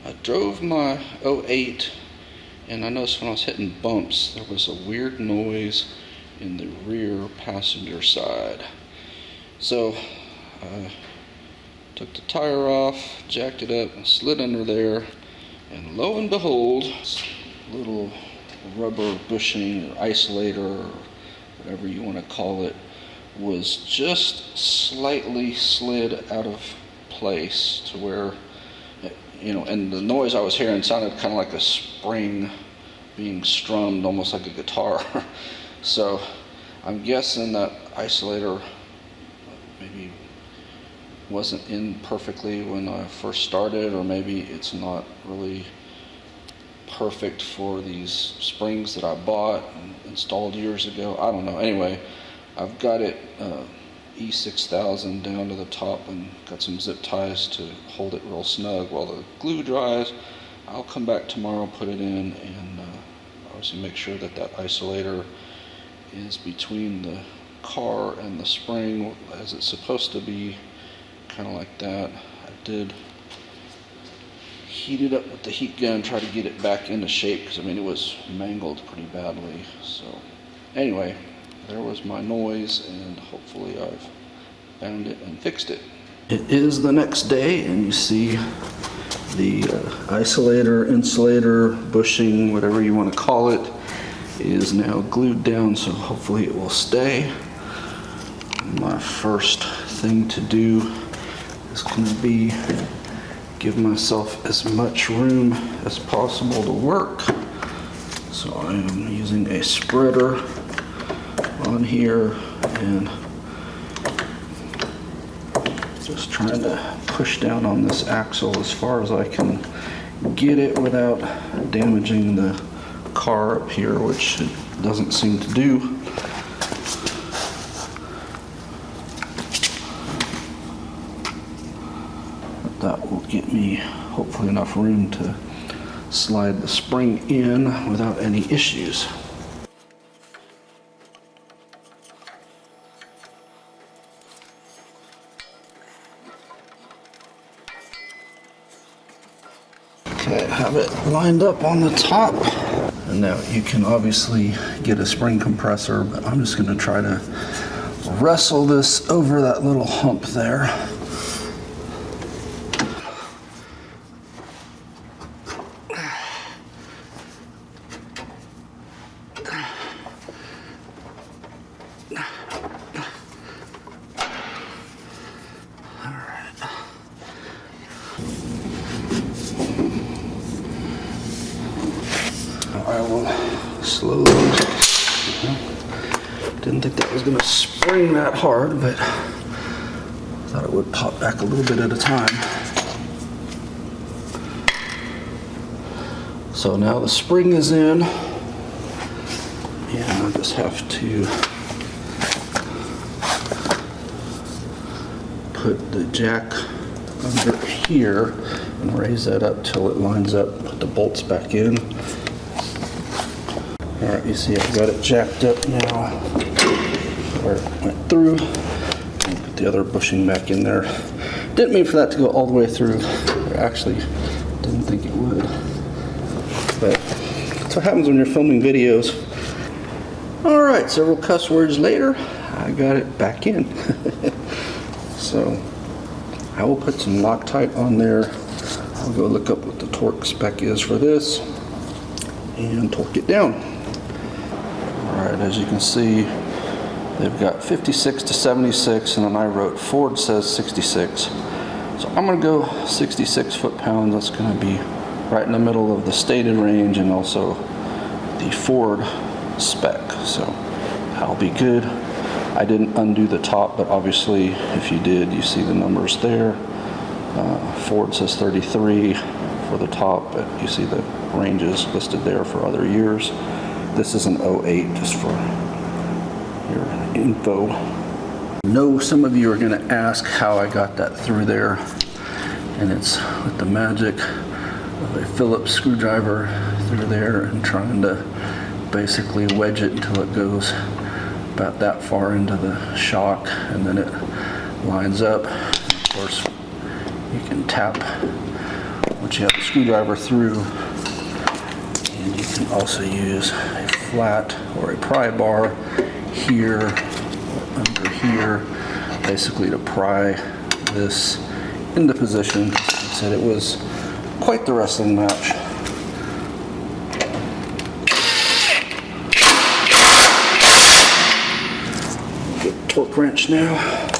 I drove my '08 and I noticed when I was hitting bumps there was a weird noise in the rear passenger side. So I took the tire off, jacked it up, and slid under there, and lo and behold, this little rubber bushing or isolator or whatever you want to call it was just slightly slid out of place to where, and the noise I was hearing sounded kind of like a spring being strummed, almost like a guitar. So I'm guessing that isolator maybe wasn't in perfectly when I first started, or maybe it's not really perfect for these springs that I bought and installed years ago. I don't know. Anyway, I've got it E6000 down to the top and got some zip ties to hold it real snug while the glue dries. I'll come back tomorrow, put it in, and obviously make sure that that isolator is between the car and the spring as it's supposed to be, kind of like that. I did heat it up with the heat gun, try to get it back into shape, because I mean it was mangled pretty badly. So anyway, there was my noise, and hopefully I've found it and fixed it. It is the next day, and you see the isolator, insulator, bushing, whatever you want to call it, is now glued down, so hopefully it will stay. My first thing to do is going to be give myself as much room as possible to work. So I am using a spreader on here and just trying to push down on this axle as far as I can get it without damaging the car up here, which it doesn't seem to do. But that will get me hopefully enough room to slide the spring in without any issues. Okay, I have it lined up on the top. And now you can obviously get a spring compressor, but I'm just going to try to wrestle this over that little hump there. I will slowly, didn't think that was going to spring that hard, but thought it would pop back a little bit at a time. So now the spring is in, and I just have to put the jack under here and raise that up till it lines up, put the bolts back in. Alright, you see I've got it jacked up now where it went through, and put the other bushing back in there. Didn't mean for that to go all the way through. I actually didn't think it would. But that's what happens when you're filming videos. Alright, several cuss words later, I got it back in. So I will put some Loctite on there. I'll go look up what the torque spec is for this and torque it down. Alright, as you can see, they've got 56 to 76, and then I wrote Ford says 66. So I'm going to go 66 foot-pounds. That's going to be right in the middle of the stated range and also the Ford spec. So that'll be good. I didn't undo the top, but obviously if you did, you see the numbers there. Ford says 33 for the top, but you see the ranges listed there for other years. This is an 08, just for your info. I know some of you are going to ask how I got that through there, and it's with the magic of a Phillips screwdriver through there and trying to basically wedge it until it goes about that far into the shock, and then it lines up. Of course, you can tap once you have the screwdriver through. And you can also use a flat or a pry bar here or under here, basically to pry this into position. Like I said, it was quite the wrestling match. Good torque wrench now.